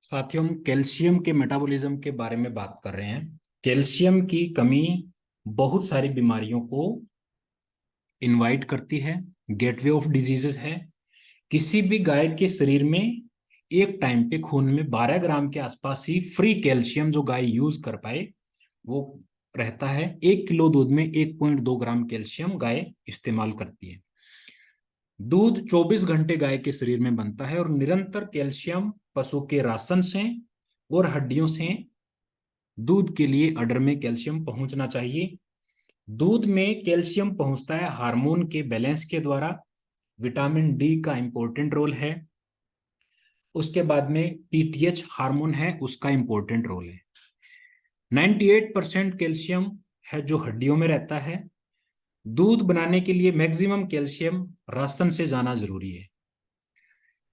साथियों, हम कैल्शियम के मेटाबॉलिज्म के बारे में बात कर रहे हैं। कैल्शियम की कमी बहुत सारी बीमारियों को इनवाइट करती है, गेटवे ऑफ डिजीजेस है। किसी भी गाय के शरीर में एक टाइम पे खून में 12 ग्राम के आसपास ही फ्री कैल्शियम जो गाय यूज कर पाए वो रहता है। 1 किलो दूध में 1.2 ग्राम कैल्शियम गाय इस्तेमाल करती है। दूध 24 घंटे गाय के शरीर में बनता है और निरंतर कैल्शियम पशु के राशन से और हड्डियों से दूध के लिए अडर में कैल्शियम पहुंचना चाहिए। दूध में कैल्शियम पहुंचता है हार्मोन के बैलेंस के द्वारा। विटामिन डी का इंपॉर्टेंट रोल है। उसके बाद में टीटीएच हार्मोन है, उसका इंपॉर्टेंट रोल है। 98% कैल्शियम है जो हड्डियों में रहता है। दूध बनाने के लिए मैक्सिमम कैल्शियम राशन से जाना जरूरी है।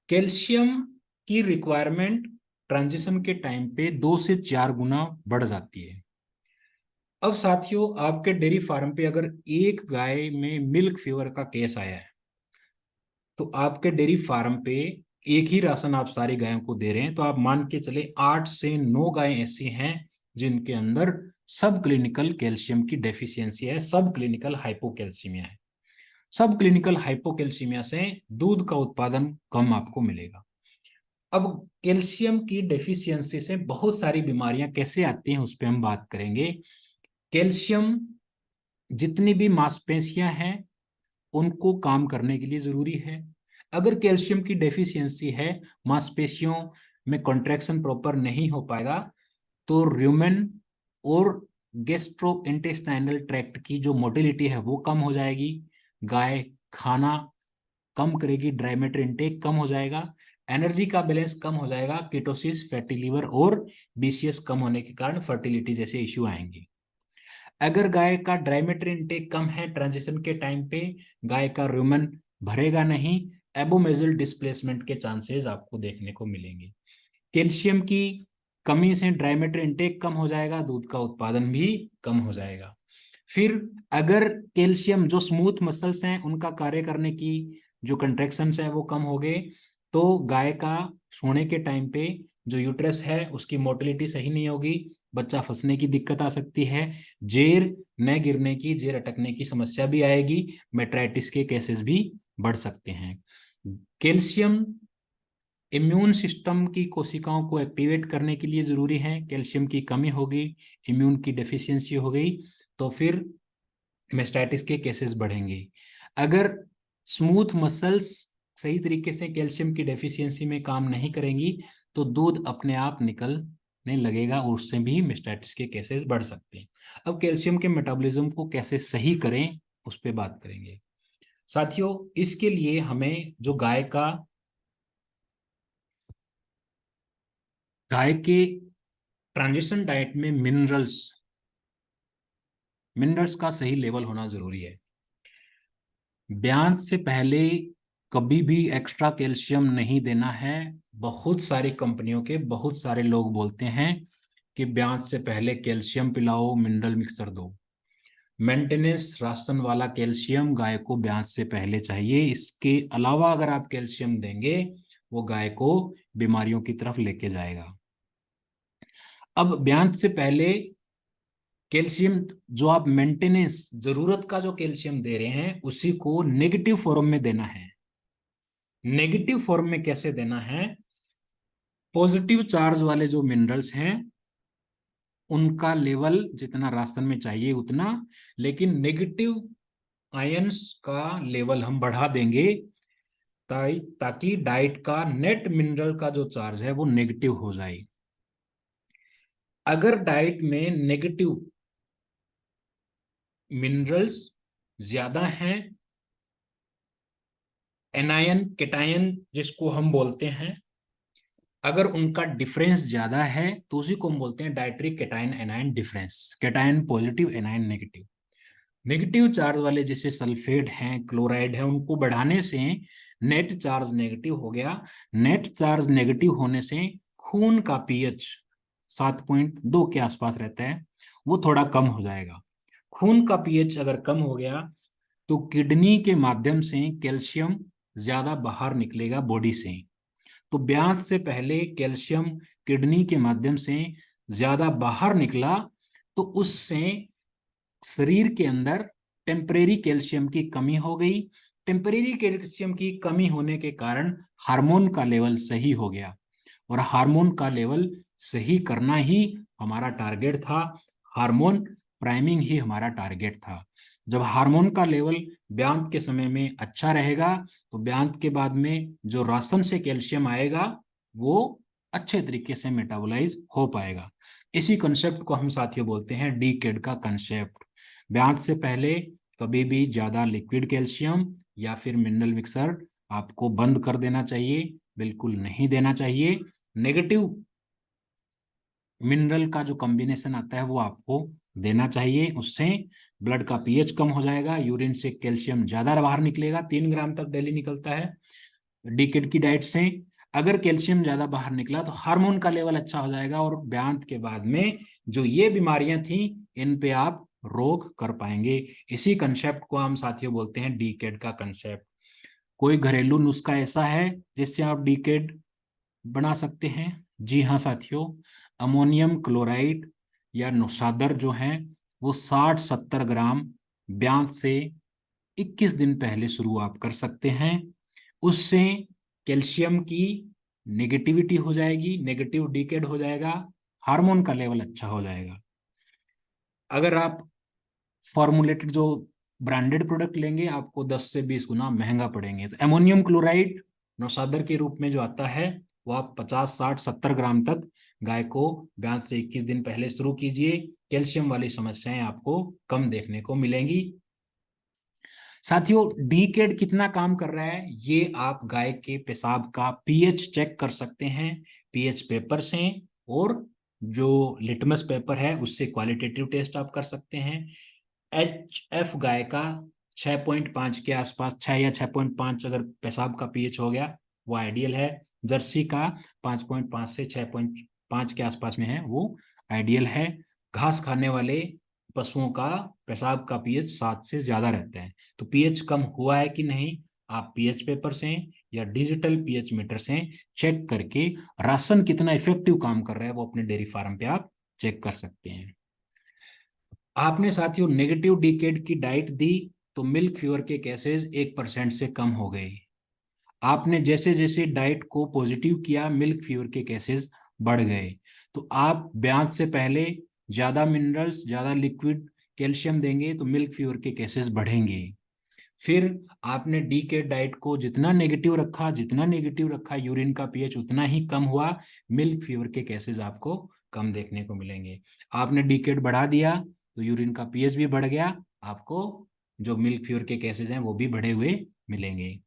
कैल्शियम की रिक्वायरमेंट ट्रांजिशन के टाइम पे 2 से 4 गुना बढ़ जाती है। अब साथियों, आपके डेयरी फार्म पे अगर एक गाय में मिल्क फीवर का केस आया है तो आपके डेयरी फार्म पे एक ही राशन आप सारी गायों को दे रहे हैं, तो आप मान के चले 8 से 9 गायें ऐसी हैं जिनके अंदर सब क्लिनिकल कैल्शियम की डेफिशिएंसी है, सब क्लिनिकल हाइपोकैल्सीमिया है। सब क्लिनिकल हाइपोकैल्सीमिया से दूध का उत्पादन कम आपको मिलेगा। अब कैल्शियम की डेफिशिएंसी से बहुत सारी बीमारियां कैसे आती हैं उस पर हम बात करेंगे। कैल्शियम जितनी भी मांसपेशियां हैं उनको काम करने के लिए जरूरी है। अगर कैल्शियम की डेफिशिएंसी है, मांसपेशियों में कॉन्ट्रैक्शन प्रॉपर नहीं हो पाएगा तो र्यूमेन और गेस्ट्रो इंटेस्टाइनल ट्रैक्ट की जो मोटिलिटी है वो कम हो जाएगी। गाय खाना कम करेगी, ड्राई मैटर इनटेक कम हो जाएगा, एनर्जी का बैलेंस कम हो जाएगा, कीटोसिस, फैटी लिवर और बीसीएस कम होने के कारण फर्टिलिटी जैसे इश्यू आएंगे। अगर गाय का ड्राई मैटर इनटेक कम है, ट्रांजिशन के टाइम पे गाय का र्यूमन भरेगा नहीं, एबोमेजल डिस्प्लेसमेंट के चांसेस आपको देखने को मिलेंगे। कैल्शियम की कमी से ड्राई मैटर इनटेक कम हो जाएगा, दूध का उत्पादन भी कम हो जाएगा। फिर अगर कैल्शियम जो स्मूथ मसल्स हैं उनका कार्य करने की जो कंट्रैक्शंस है वो कम हो गए तो गाय का सोने के टाइम पे जो यूट्रस है उसकी मोटिलिटी सही नहीं होगी, बच्चा फंसने की दिक्कत आ सकती है, जेर न गिरने की, जेर अटकने की समस्या भी आएगी, मेट्राइटिस के केसेस भी बढ़ सकते हैं। कैल्शियम इम्यून सिस्टम की कोशिकाओं को एक्टिवेट करने के लिए जरूरी है। कैल्शियम की कमी होगी, इम्यून की डेफिशिएंसी हो गई तो फिर मेस्टाइटिस के केसेस बढ़ेंगे। अगर स्मूथ मसल्स सही तरीके से कैल्शियम की डेफिशिएंसी में काम नहीं करेंगी तो दूध अपने आप निकलने लगेगा और उससे भी मेस्टाइटिस के केसेस बढ़ सकते हैं। अब कैल्शियम के मेटाबॉलिज्म को कैसे सही करें उस पर बात करेंगे। साथियों, इसके लिए हमें जो गाय के ट्रांजिशन डाइट में मिनरल्स का सही लेवल होना जरूरी है। ब्याज से पहले कभी भी एक्स्ट्रा कैल्शियम नहीं देना है। बहुत सारी कंपनियों के बहुत सारे लोग बोलते हैं कि ब्याज से पहले कैल्शियम पिलाओ, मिनरल मिक्सर दो। मेंटेनेंस राशन वाला कैल्शियम गाय को ब्याज से पहले चाहिए। इसके अलावा अगर आप कैल्शियम देंगे वो गाय को बीमारियों की तरफ लेके जाएगा। अब ब्याज से पहले कैल्शियम जो आप मेंटेनेंस जरूरत का जो कैल्शियम दे रहे हैं उसी को नेगेटिव फॉर्म में देना है। नेगेटिव फॉर्म में कैसे देना है? पॉजिटिव चार्ज वाले जो मिनरल्स हैं उनका लेवल जितना राशन में चाहिए उतना, लेकिन नेगेटिव आयंस का लेवल हम बढ़ा देंगे ताकि डाइट का नेट मिनरल का जो चार्ज है वो नेगेटिव हो जाए। अगर डाइट में नेगेटिव मिनरल्स ज्यादा हैं, एनायन केटायन जिसको हम बोलते हैं, अगर उनका डिफरेंस ज्यादा है तो उसी को हम बोलते हैं dietary cation anion difference. Cation positive, anion negative. Negative charge वाले जैसे सल्फेट हैं, क्लोराइड है, उनको बढ़ाने से नेट चार्ज नेगेटिव हो गया। नेट चार्ज नेगेटिव होने से खून का पीएच 7.2 के आसपास रहता है, वो थोड़ा कम हो जाएगा। खून का पीएच अगर कम हो गया तो किडनी के माध्यम से कैल्शियम ज्यादा बाहर निकलेगा बॉडी से, तो ब्याज से पहले कैल्शियम किडनी के माध्यम से ज्यादा बाहर निकला, तो उससे शरीर के अंदर टेम्परेरी कैल्शियम की कमी हो गई। टेम्परेरी कैल्शियम की कमी होने के कारण हार्मोन का लेवल सही हो गया, और हार्मोन का लेवल सही करना ही हमारा टारगेट था। हार्मोन प्राइमिंग ही हमारा टारगेट था। जब हार्मोन का लेवल ब्याज के समय में अच्छा रहेगा, तो ब्याज के बाद में जो राशन से कैल्शियम आएगा वो अच्छे तरीके से मेटाबोलाइज हो पाएगा। इसी कंसेप्ट को हम साथियों बोलते हैं डीकेड का कंसेप्ट। ब्याज से पहले कभी भी ज्यादा लिक्विड कैल्शियम या फिर मिनरल मिक्सर आपको बंद कर देना चाहिए, बिल्कुल नहीं देना चाहिए। नेगेटिव मिनरल का जो कॉम्बिनेशन आता है वो आपको देना चाहिए, उससे ब्लड का पीएच कम हो जाएगा, यूरिन से कैल्शियम ज्यादा बाहर निकलेगा, 3 ग्राम तक डेली निकलता है डीकेड की डाइट से। अगर कैल्शियम ज्यादा बाहर निकला तो हार्मोन का लेवल अच्छा हो जाएगा, और ब्याज के बाद में जो ये बीमारियां थी इन पे आप रोक कर पाएंगे। इसी कंसेप्ट को हम साथियों बोलते हैं डीकेड का कंसेप्ट। कोई घरेलू नुस्खा ऐसा है जिससे आप डीकेड बना सकते हैं? जी हाँ साथियों, अमोनियम क्लोराइड या नौशादर जो है वो 60-70 ग्राम ब्याज से 21 दिन पहले शुरू आप कर सकते हैं। उससे कैल्शियम की नेगेटिविटी हो जाएगी, नेगेटिव डीकेड हो जाएगा, हार्मोन का लेवल अच्छा हो जाएगा। अगर आप फॉर्मुलेटेड जो ब्रांडेड प्रोडक्ट लेंगे आपको 10 से 20 गुना महंगा पड़ेंगे। तो एमोनियम क्लोराइड नौशादर के रूप में जो आता है वो आप 50-60-70 ग्राम तक गाय को ब्याज से 21 दिन पहले शुरू कीजिए। कैल्शियम वाली समस्याएं आपको कम देखने को मिलेंगी। साथियों, डीकेड कितना काम कर रहा है ये आप गाय के पेशाब का पीएच चेक कर सकते हैं पीएच पेपर से, और जो लिटमस पेपर है उससे क्वालिटेटिव टेस्ट आप कर सकते हैं। एच एफ गाय का 6.5 के आसपास, 6 या 6.5 अगर पेशाब का पीएच हो गया वो आइडियल है। जर्सी का 5.5 से 6.5 के आसपास में है वो आइडियल है। घास खाने वाले पशुओं का पेशाब का पीएच 7 से ज्यादा रहता है। तो पीएच कम हुआ है कि नहीं आप पीएच पेपर से या डिजिटल पीएच मीटर से चेक करके राशन कितना इफेक्टिव काम कर रहा है वो अपने डेयरी फार्म पे आप चेक कर सकते हैं। आपने साथियों नेगेटिव डिकेड की डाइट दी तो मिल्क फीवर के केसेस 1% से कम हो गए। आपने जैसे जैसे डाइट को पॉजिटिव किया मिल्क फीवर के केसेस बढ़ गए। तो आप ब्याज से पहले ज्यादा मिनरल्स, ज्यादा लिक्विड कैल्शियम देंगे तो मिल्क फीवर के केसेस बढ़ेंगे। फिर आपने डी के डाइट को जितना नेगेटिव रखा, जितना नेगेटिव रखा यूरिन का पीएच उतना ही कम हुआ, मिल्क फीवर के केसेस आपको कम देखने को मिलेंगे। आपने डीकेड बढ़ा दिया तो यूरिन का पीएच भी बढ़ गया, आपको जो मिल्क फीवर के केसेस हैं वो भी बढ़े हुए मिलेंगे।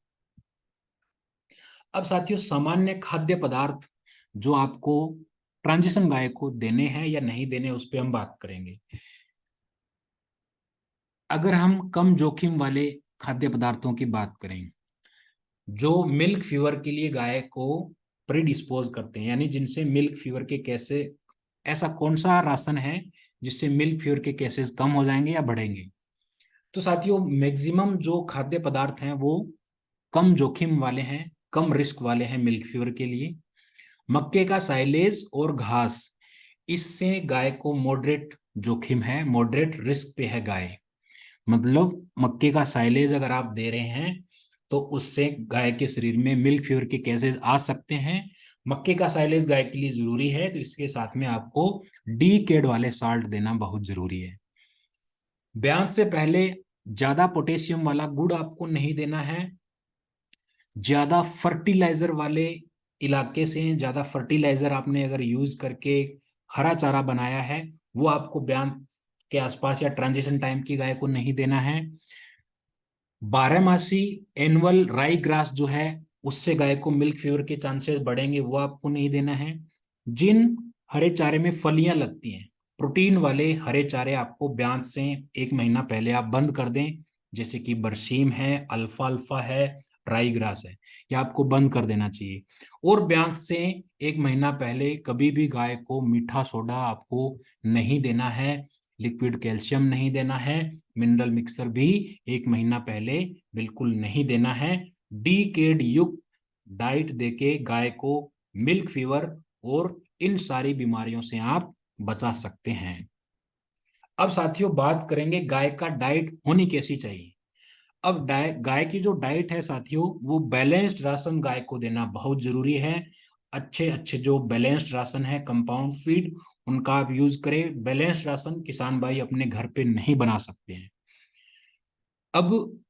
अब साथियों, सामान्य खाद्य पदार्थ जो आपको ट्रांजिशन गाय को देने हैं या नहीं देने उस पर हम बात करेंगे। अगर हम कम जोखिम वाले खाद्य पदार्थों की बात करें जो मिल्क फीवर के लिए गाय को प्रीडिस्पोज करते हैं, यानी जिनसे मिल्क फीवर के कैसे, ऐसा कौन सा राशन है जिससे मिल्क फीवर के केसेस कम हो जाएंगे या बढ़ेंगे? तो साथियों, मैक्सिमम जो खाद्य पदार्थ हैं वो कम जोखिम वाले हैं, कम रिस्क वाले हैं मिल्क फीवर के लिए। मक्के का साइलेज और घास, इससे गाय को मॉडरेट जोखिम है, मॉडरेट रिस्क पे है गाय। मतलब मक्के का साइलेज अगर आप दे रहे हैं तो उससे गाय के शरीर में मिल्क फीवर के केसेस आ सकते हैं। मक्के का साइलेज गाय के लिए जरूरी है, तो इसके साथ में आपको डी केड वाले साल्ट देना बहुत जरूरी है। ब्याज से पहले ज्यादा पोटेशियम वाला गुड़ आपको नहीं देना है। ज्यादा फर्टिलाइजर वाले इलाके से ज्यादा फर्टिलाइजर आपने अगर यूज करके हरा चारा बनाया है वो आपको ब्याज के आसपास या ट्रांजिशन टाइम की गाय को नहीं देना है। 12 मासी एनुअल राई ग्रास जो है उससे गाय को मिल्क फीवर के चांसेस बढ़ेंगे, वो आपको नहीं देना है। जिन हरे चारे में फलियां लगती हैं, प्रोटीन वाले हरे चारे आपको ब्याज से 1 महीना पहले आप बंद कर दें, जैसे कि बरसीम है, अल्फा अल्फा है, राई ग्रास है, या आपको बंद कर देना चाहिए। और ब्याज से 1 महीना पहले कभी भी गाय को मीठा सोडा आपको नहीं देना है, लिक्विड कैल्शियम नहीं देना है, मिनरल मिक्सर भी 1 महीना पहले बिल्कुल नहीं देना है। डी केड युक्त डाइट देके गाय को मिल्क फीवर और इन सारी बीमारियों से आप बचा सकते हैं। अब साथियों बात करेंगे गाय का डाइट होनी कैसी चाहिए। अब गाय की जो डाइट है साथियों, वो बैलेंस्ड राशन गाय को देना बहुत जरूरी है। अच्छे अच्छे जो बैलेंस्ड राशन है, कंपाउंड फीड, उनका आप यूज करें। बैलेंस्ड राशन किसान भाई अपने घर पे नहीं बना सकते हैं। अब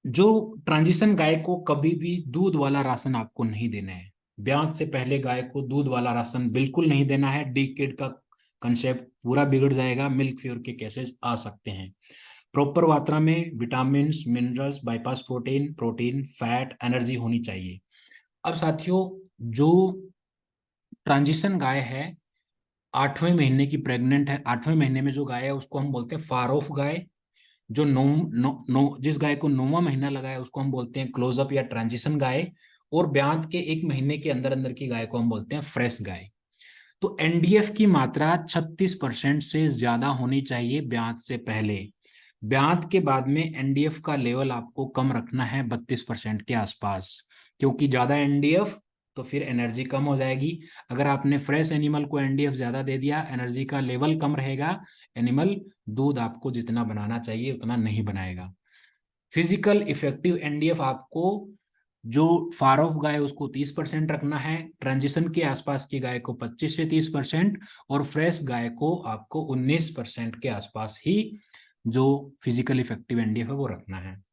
जो ट्रांजिशन गाय को कभी भी दूध वाला राशन आपको नहीं देना है। ब्याज से पहले गाय को दूध वाला राशन बिल्कुल नहीं देना है। डीकेड का कंसेप्ट पूरा बिगड़ जाएगा, मिल्क फ्योर के केसेस आ सकते हैं। प्रॉपर मात्रा में vitamin, minerals, bypass protein, fat, energy होनी चाहिए। अब साथियों, जो ट्रांजिशन गाय है, 8वें महीने की प्रेग्नेंट है, 8वें महीने में जो गाय है उसको हम बोलते हैं फार ऑफ गाय। जो जिस गाय को 9वां महीना लगा है उसको हम बोलते हैं क्लोजअप या ट्रांजिशन गाय। और ब्यात के 1 महीने के अंदर अंदर की गाय को हम बोलते हैं फ्रेश गाय। तो एनडीएफ की मात्रा 36% से ज्यादा होनी चाहिए ब्यात से पहले। ब्यात के बाद में एनडीएफ का लेवल आपको कम रखना है 32% के आसपास, क्योंकि ज्यादा एनडीएफ तो फिर एनर्जी कम हो जाएगी। अगर आपने फ्रेश एनिमल को एनडीएफ ज्यादा दे दिया, एनर्जी का लेवल कम रहेगा, एनिमल दूध आपको जितना बनाना चाहिए उतना नहीं बनाएगा। फिजिकल इफेक्टिव एनडीएफ आपको, जो फार ऑफ गाय उसको 30% रखना है, ट्रांजिशन के आसपास की गाय को 25 से 30%, और फ्रेश गाय को आपको 19% के आसपास ही जो फिजिकल इफेक्टिव एनडीएफ है वो रखना है।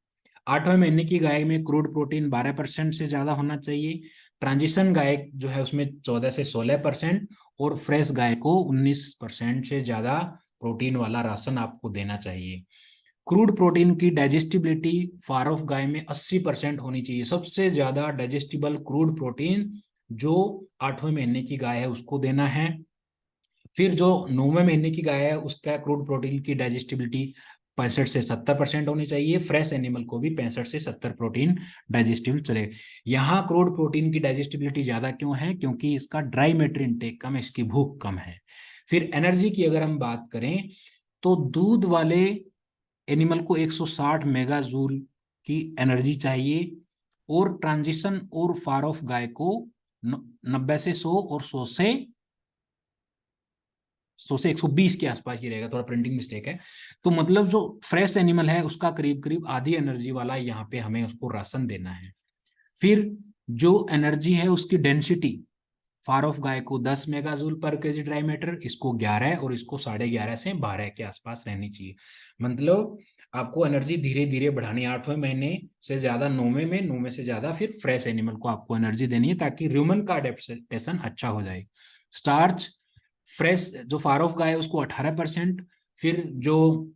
8वें महीने की गाय में क्रूड प्रोटीन 12% से ज्यादा होना चाहिए। ट्रांजिशन गाय जो है उसमें 14 से 16%, और फ्रेश गाय को 19% से ज्यादा प्रोटीन वाला राशन आपको देना चाहिए। क्रूड प्रोटीन की डाइजेस्टिबिलिटी फार ऑफ गाय में 80% होनी चाहिए। सबसे ज्यादा डाइजेस्टिबल क्रूड प्रोटीन जो 8वें महीने की गाय है उसको देना है। फिर जो 9वें महीने की गाय है उसका क्रूड प्रोटीन की डाइजेस्टिबिलिटी 65 से 70% होनी चाहिए। फ्रेश एनिमल को भी 65 से 70 प्रोटीन डाइजेस्टिबल चले। यहाँ क्रूड प्रोटीन की डाइजेस्टिबिलिटी ज्यादा क्यों है? क्योंकि इसका ड्राई मैटर इनटेक कम है, इसकी भूख कम है। फिर एनर्जी की अगर हम बात करें तो दूध वाले एनिमल को 160 मेगा जूल की एनर्जी चाहिए, और ट्रांजिशन और फार ऑफ गाय को 90 से 100 और 100 से 120 के आसपास ही रहेगा, थोड़ा प्रिंटिंग मिस्टेक है। तो मतलब जो फ्रेश एनिमल है उसका करीब करीब आधी एनर्जी वाला यहाँ पे हमें उसको राशन देना है। फिर जो एनर्जी है उसकी डेंसिटी, फार ऑफ गाय को 10 मेगाजूल पर केजी ड्राई मैटर, इसको 11 और इसको 11.5 से 12 के आसपास रहनी चाहिए। मतलब आपको एनर्जी धीरे धीरे बढ़ानी है। 8वें महीने से ज्यादा 9वें में, 9वें से ज्यादा फिर फ्रेश एनिमल को आपको एनर्जी देनी है ताकि ह्यूमन का अडेप्टेशन अच्छा हो जाए। स्टार्च, फ्रेश जो फार ऑफ गाय है उसको 18%, फिर जो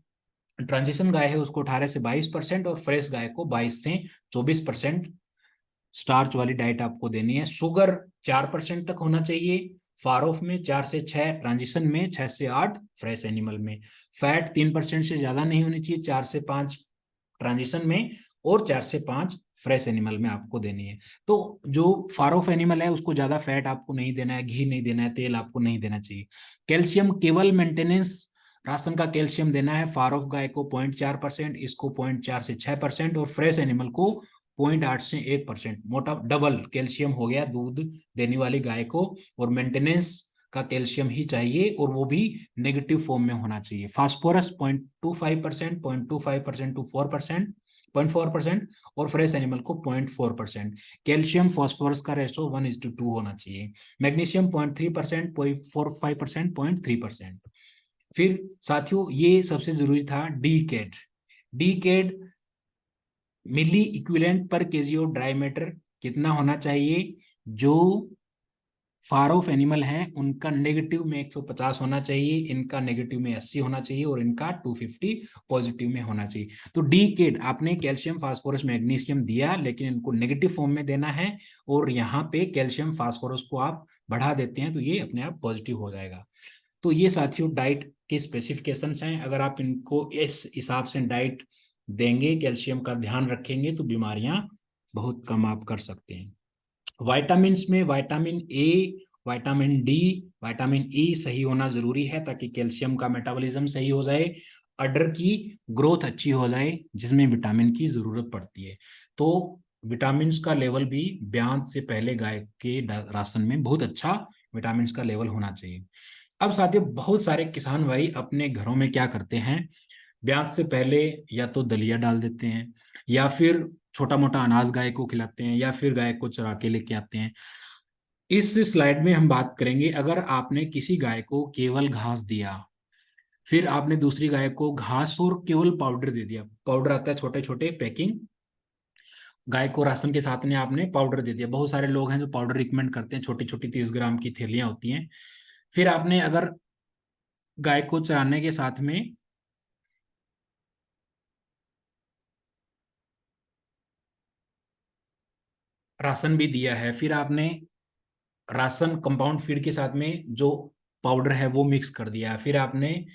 ट्रांजिशन गाय है उसको 18 से 22%, और फ्रेश गाय को 22 से 24% स्टार्च वाली डाइट आपको देनी है। शुगर 4% तक होना चाहिए, फार ऑफ में 4 से 6, ट्रांजिशन में 6 से 8, फ्रेश एनिमल में। फैट 3% से ज्यादा नहीं होनी चाहिए, 4 से 5 ट्रांजिशन में और 4 से 5 फ्रेश एनिमल में आपको देनी है। तो जो फार ऑफ एनिमल है उसको ज्यादा फैट आपको नहीं देना है, घी नहीं देना है, तेल आपको नहीं देना चाहिए। कैल्शियम केवल मेंटेनेंस राशन का कैल्शियम देना है। फार ऑफ गाय को 0.4%, इसको 0.4 से 6%, और फ्रेश एनिमल को 0.8 से 1%। मोटा डबल कैल्शियम हो गया दूध देने वाली गाय को, और मेंटेनेंस का कैल्शियम ही चाहिए, और वो भी नेगेटिव फॉर्म में होना चाहिए। फास्फोरस 0.25%, 0.25% टू 4%, 0.4%, और फ्रेश एनिमल को 0.4%। कैल्शियम फॉस्फोरस का रेशो 1:2 होना चाहिए। मैग्नीशियम 0.3%, 0.45%, 0.3%। फिर साथियों ये सबसे जरूरी था D CAD. D CAD milliequivalent पर केजी ऑफ ड्राई मैटर कितना होना चाहिए? जो फार ऑफ एनिमल है उनका नेगेटिव में 150 होना चाहिए, इनका नेगेटिव में 80 होना चाहिए, और इनका 250 पॉजिटिव में होना चाहिए। तो डी केड आपने कैल्शियम फास्फोरस मैग्नीशियम दिया, लेकिन इनको नेगेटिव फॉर्म में देना है, और यहाँ पे कैल्शियम फास्फोरस को आप बढ़ा देते हैं तो ये अपने आप पॉजिटिव हो जाएगा। तो ये साथियों डाइट के स्पेसिफिकेशंस हैं। अगर आप इनको इस हिसाब से डाइट देंगे, कैल्शियम का ध्यान रखेंगे, तो बीमारियां बहुत कम आप कर सकते हैं। वाइटामिन में vitamin A, vitamin D, vitamin E सही होना जरूरी है ताकि कैल्शियम का मेटाबॉलिज्म सही हो जाए, अडर की ग्रोथ अच्छी हो जाए जिसमें विटामिन की जरूरत पड़ती है। तो विटामिन का लेवल भी ब्याज से पहले गाय के राशन में बहुत अच्छा विटामिन का लेवल होना चाहिए। अब साथियों, बहुत सारे किसान भाई अपने घरों में क्या करते हैं, ब्याज से पहले या तो दलिया डाल देते हैं, या फिर छोटा मोटा अनाज गाय को खिलाते हैं, या फिर गाय को चरा के लेके आते हैं। इस स्लाइड में हम बात करेंगे, अगर आपने किसी गाय को केवल घास दिया, फिर आपने दूसरी गाय को घास और केवल पाउडर दे दिया, पाउडर आता है छोटे छोटे पैकिंग, गाय को राशन के साथ में आपने पाउडर दे दिया, बहुत सारे लोग हैं जो पाउडर रिकमेंड करते हैं, छोटी छोटी 30 ग्राम की थैलियां होती हैं। फिर आपने अगर गाय को चराने के साथ में राशन भी दिया है, फिर आपने राशन कंपाउंड फीड के साथ में जो पाउडर है वो मिक्स कर दिया है, फिर आपने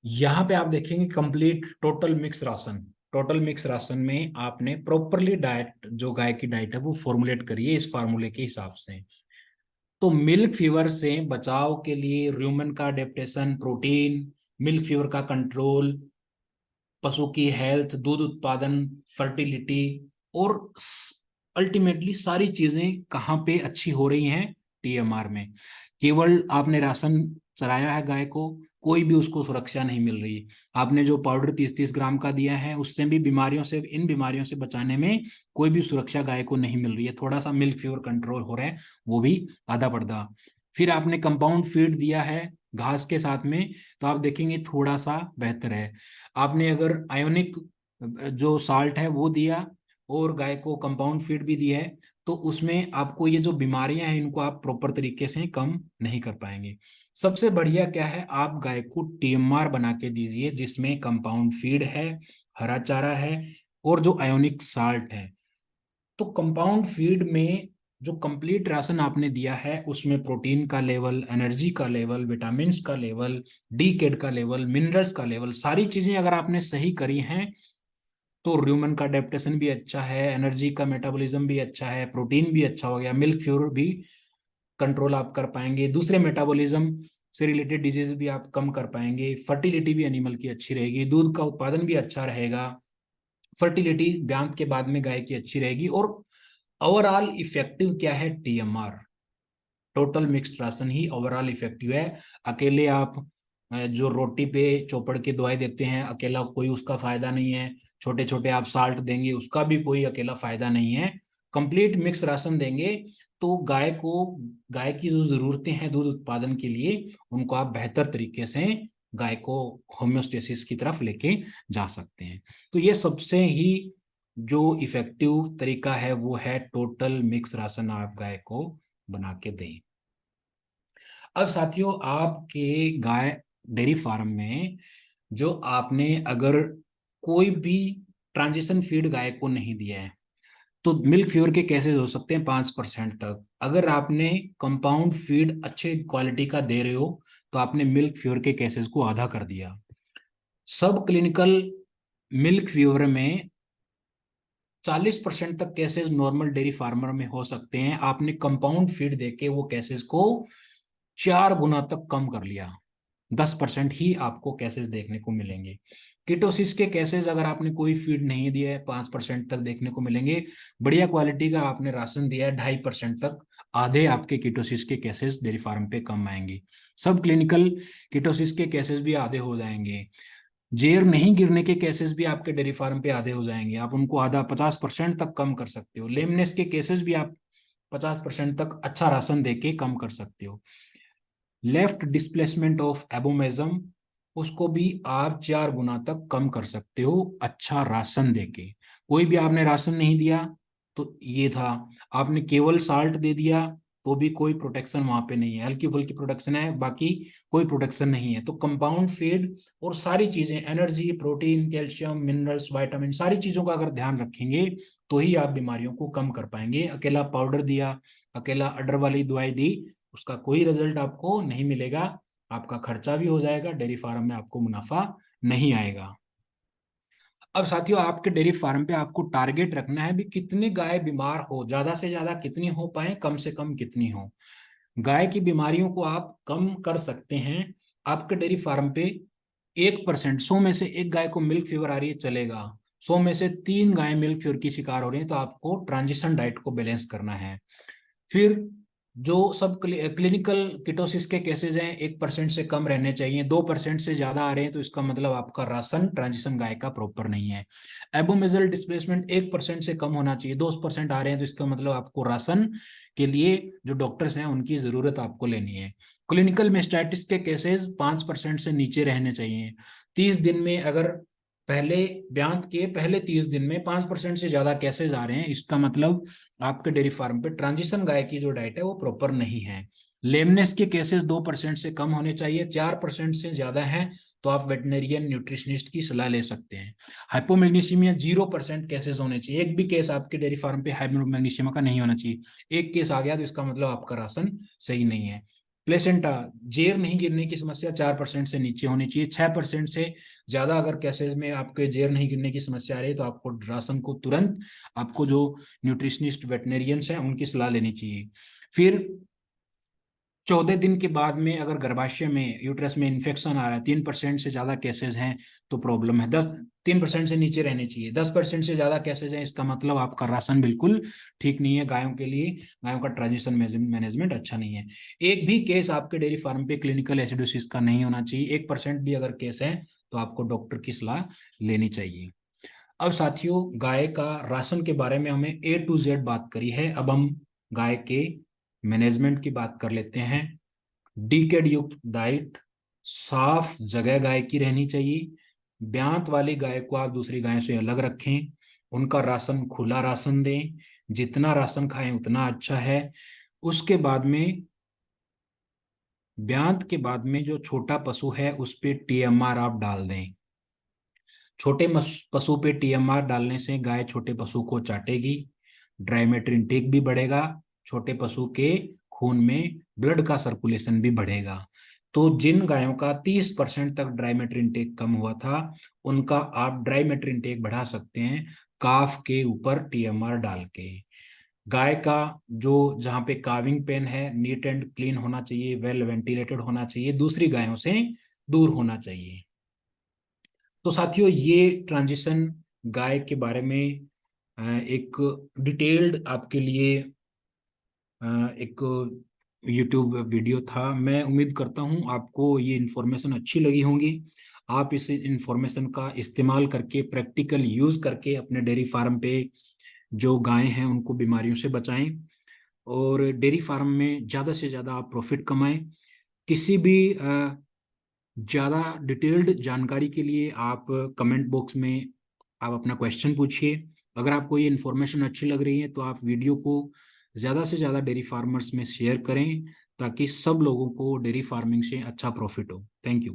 यहाँ पे आप देखेंगे complete total mix ration, total mix ration में आपने प्रॉपरली डाइट, जो गाय की डाइट है वो फॉर्मुलेट करिए इस फार्मूले के हिसाब से। तो मिल्क फीवर से बचाव के लिए र्यूमन का अडेप्टेशन, प्रोटीन, मिल्क फीवर का कंट्रोल, पशु की हेल्थ, दूध उत्पादन, फर्टिलिटी, और अल्टीमेटली सारी चीजें कहाँ पे अच्छी हो रही हैं, टीएमआर में। केवल आपने राशन चराया है गाय को, कोई भी उसको सुरक्षा नहीं मिल रही। आपने जो पाउडर 30-30 ग्राम का दिया है उससे भी बीमारियों से, इन बीमारियों से बचाने में कोई भी सुरक्षा गाय को नहीं मिल रही है। थोड़ा सा मिल्क फीवर कंट्रोल हो रहा है, वो भी आधा पर्दा। फिर आपने कंपाउंड फीड दिया है घास के साथ में, तो आप देखेंगे थोड़ा सा बेहतर है। आपने अगर आयोनिक जो साल्ट है वो दिया और गाय को कंपाउंड फीड भी दी है, तो उसमें आपको ये जो बीमारियां हैं इनको आप प्रॉपर तरीके से कम नहीं कर पाएंगे। सबसे बढ़िया क्या है, आप गाय को टीएमआर बना के दीजिए जिसमें कंपाउंड फीड है, हरा चारा है, और जो आयोनिक साल्ट है। तो कंपाउंड फीड में जो कंप्लीट राशन आपने दिया है उसमें प्रोटीन का लेवल, एनर्जी का लेवल, विटामिन का लेवल, डी केड का लेवल, मिनरल्स का लेवल, सारी चीजें अगर आपने सही करी हैं तो र्यूमन का अडेप्टेशन भी अच्छा है, एनर्जी का मेटाबॉलिज्म भी अच्छा है, प्रोटीन भी अच्छा हो गया, मिल्क फ्यूर भी कंट्रोल आप कर पाएंगे, दूसरे मेटाबॉलिज्म से रिलेटेड डिजीज भी आप कम कर पाएंगे, फर्टिलिटी भी एनिमल की अच्छी रहेगी, दूध का उत्पादन भी अच्छा रहेगा, फर्टिलिटी ब्यांत के बाद में गाय की अच्छी रहेगी, और ओवरऑल इफेक्टिव क्या है, टीएमआर, टोटल मिक्स्ड राशन ही ओवरऑल इफेक्टिव है। अकेले आप जो रोटी पे चौपड़ के दवाई देते हैं, अकेला कोई उसका फायदा नहीं है। छोटे छोटे आप साल्ट देंगे, उसका भी कोई अकेला फायदा नहीं है। कंप्लीट मिक्स राशन देंगे तो गाय को, गाय की जो जरूरतें हैं दूध उत्पादन के लिए, उनको आप बेहतर तरीके से गाय को होम्योस्टेसिस की तरफ लेके जा सकते हैं। तो ये सबसे ही जो इफेक्टिव तरीका है वो है टोटल मिक्स राशन आप गाय को बना के दें। अब साथियों, आपके गाय डेयरी फार्म में जो आपने अगर कोई भी ट्रांजिशन फीड गाय को नहीं दिया है तो मिल्क फ्यूर के केसेस हो सकते हैं 5% तक। अगर आपने कंपाउंड फीड अच्छे क्वालिटी का दे रहे हो तो आपने मिल्क फ्यूर के केसेस को आधा कर दिया। सब क्लिनिकल मिल्क फ्यूर में 40% तक केसेस नॉर्मल डेयरी फार्मर में हो सकते हैं। आपने कंपाउंड फीड देके वो केसेस को 4 गुना तक कम कर लिया, 10% ही आपको केसेस देखने को मिलेंगे। कीटोसिस के केसेस अगर आपने कोई फीड नहीं दिया है 5% तक देखने को मिलेंगे। बढ़िया क्वालिटी का आपने राशन दिया है 2.5% तक, आधे आपके कीटोसिस के केसेस डेयरी फार्म पे कम आएंगे। सब क्लिनिकल कीटोसिस के केसेस भी आधे हो जाएंगे। जेर नहीं गिरने के केसेस भी आपके डेयरी फार्म पे आधे हो जाएंगे, आप उनको आधा 50% तक कम कर सकते हो। लेमनेस के केसेस भी आप 50% तक अच्छा राशन देके कम कर सकते हो। लेफ्ट डिस्प्लेसमेंट ऑफ एबोमेजम, उसको भी आप 4 गुना तक कम कर सकते हो अच्छा राशन देके। कोई भी आपने राशन नहीं दिया तो ये था, आपने केवल साल्ट दे दिया तो भी कोई प्रोटेक्शन वहां पे नहीं है, हल्की फुल्की प्रोटेक्शन है, बाकी कोई प्रोटेक्शन नहीं है। तो कंपाउंड फीड और सारी चीजें, energy, protein, calcium, minerals, vitamin, सारी चीजों का अगर ध्यान रखेंगे तो ही आप बीमारियों को कम कर पाएंगे। अकेला पाउडर दिया, अकेला अडर वाली दवाई दी, उसका कोई रिजल्ट आपको नहीं मिलेगा। आपका खर्चा भी हो जाएगा, डेयरी फार्म में आपको मुनाफा नहीं आएगा। अब साथियों, आपके डेयरी फार्म पे आपको टारगेट रखना है भी कितनी गाय बीमार हो, ज्यादा से ज्यादा कितनी हो पाए, कम से कम कितनी हो। गाय की बीमारियों को आप कम कर सकते हैं। आपके डेयरी फार्म पे 1%, 100 में से एक गाय को मिल्क फीवर आ रही है, चलेगा। 100 में से 3 गायें मिल्क फ्यूर की शिकार हो रही हैं, तो आपको ट्रांजिशन डाइट को बैलेंस करना है। फिर जो सब क्लिनिकल किटोसिस के केसेस हैं 1% से कम रहने चाहिए, 2% से ज्यादा आ रहे हैं तो इसका मतलब आपका राशन ट्रांजिशन गाय का प्रॉपर नहीं है। एबोमेजल डिस्प्लेसमेंट 1% से कम होना चाहिए, 2% आ रहे हैं तो इसका मतलब आपको राशन के लिए जो डॉक्टर्स हैं उनकी जरूरत आपको लेनी है। क्लिनिकल मेस्टाइटिस के केसेस 5% से नीचे रहने चाहिए। 30 दिन में अगर पहले ब्यांत के पहले 30 दिन में 5% से ज्यादा केसेस आ रहे हैं, इसका मतलब आपके डेयरी फार्म पे ट्रांजिशन गाय की जो डाइट है वो प्रॉपर नहीं है। लेमनेस के केसेस 2% से कम होने चाहिए, 4% से ज्यादा है तो आप वेटनरियन न्यूट्रिशनिस्ट की सलाह ले सकते हैं। हाइपोमैग्नीशियमिया 0% केसेस होने चाहिए, एक भी केस आपके डेयरी फार्म पे हाइपोमैग्नीशियमिया का नहीं होना चाहिए। एक केस आ गया तो इसका मतलब आपका राशन सही नहीं है। प्लेसेंटा, जेर नहीं गिरने की समस्या 4% से नीचे होनी चाहिए। 6% से ज्यादा अगर केसेस में आपके जेर नहीं गिरने की समस्या आ रही है तो आपको राशन को तुरंत आपको जो न्यूट्रिशनिस्ट वेटनरियंस हैं उनकी सलाह लेनी चाहिए। फिर 14 दिन के बाद में अगर गर्भाशय में यूट्रस में इन्फेक्शन आ रहा है, 3% से ज्यादा केसेस हैं तो प्रॉब्लम है। 3% से नीचे रहने चाहिए। 10% से ज्यादा केसेस हैं, इसका मतलब आपका राशन बिल्कुल ठीक नहीं है गायों के लिए, गायों का ट्रांजिशन मैनेजमेंट अच्छा नहीं है। एक भी केस आपके डेयरी फार्म पे क्लिनिकल एसिडोसिस का नहीं होना चाहिए। 1% भी अगर केस है तो आपको डॉक्टर की सलाह लेनी चाहिए। अब साथियों, गाय का राशन के बारे में हमें A to Z बात करी है, अब हम गाय के मैनेजमेंट की बात कर लेते हैं। डीकेड युक्त डाइट, साफ जगह गाय की रहनी चाहिए। ब्यांत वाली गाय को आप दूसरी गाय से अलग रखें। उनका राशन खुला राशन दें, जितना राशन खाएं उतना अच्छा है। उसके बाद में ब्यांत के बाद में जो छोटा पशु है उस पे TMR आप डाल दें। छोटे पशु पे TMR डालने से गाय छोटे पशु को चाटेगी, ड्राई मैटर इंटेक भी बढ़ेगा, छोटे पशु के खून में ब्लड का सर्कुलेशन भी बढ़ेगा। तो जिन गायों का 30% तक ड्राई मैटर इंटेक कम हुआ था उनका आप ड्राई मैटर इंटेक बढ़ा सकते हैं काफ के ऊपर TMR डाल के। गाय का जो जहाँ पे काविंग पेन है नीट एंड क्लीन होना चाहिए, वेल वेंटिलेटेड होना चाहिए, दूसरी गायों से दूर होना चाहिए। तो साथियों, ये ट्रांजिशन गाय के बारे में एक डिटेल्ड आपके लिए एक यूट्यूब वीडियो था। मैं उम्मीद करता हूँ आपको ये इन्फॉर्मेशन अच्छी लगी होंगी। आप इस इन्फॉर्मेशन का इस्तेमाल करके प्रैक्टिकल यूज करके अपने डेयरी फार्म पे जो गायें हैं उनको बीमारियों से बचाएं और डेयरी फार्म में ज़्यादा से ज़्यादा आप प्रॉफिट कमाएं। किसी भी ज़्यादा डिटेल्ड जानकारी के लिए आप कमेंट बॉक्स में आप अपना क्वेश्चन पूछिए। अगर आपको ये इन्फॉर्मेशन अच्छी लग रही है तो आप वीडियो को ज़्यादा से ज़्यादा डेयरी फार्मर्स में शेयर करें ताकि सब लोगों को डेयरी फार्मिंग से अच्छा प्रॉफिट हो। Thank you.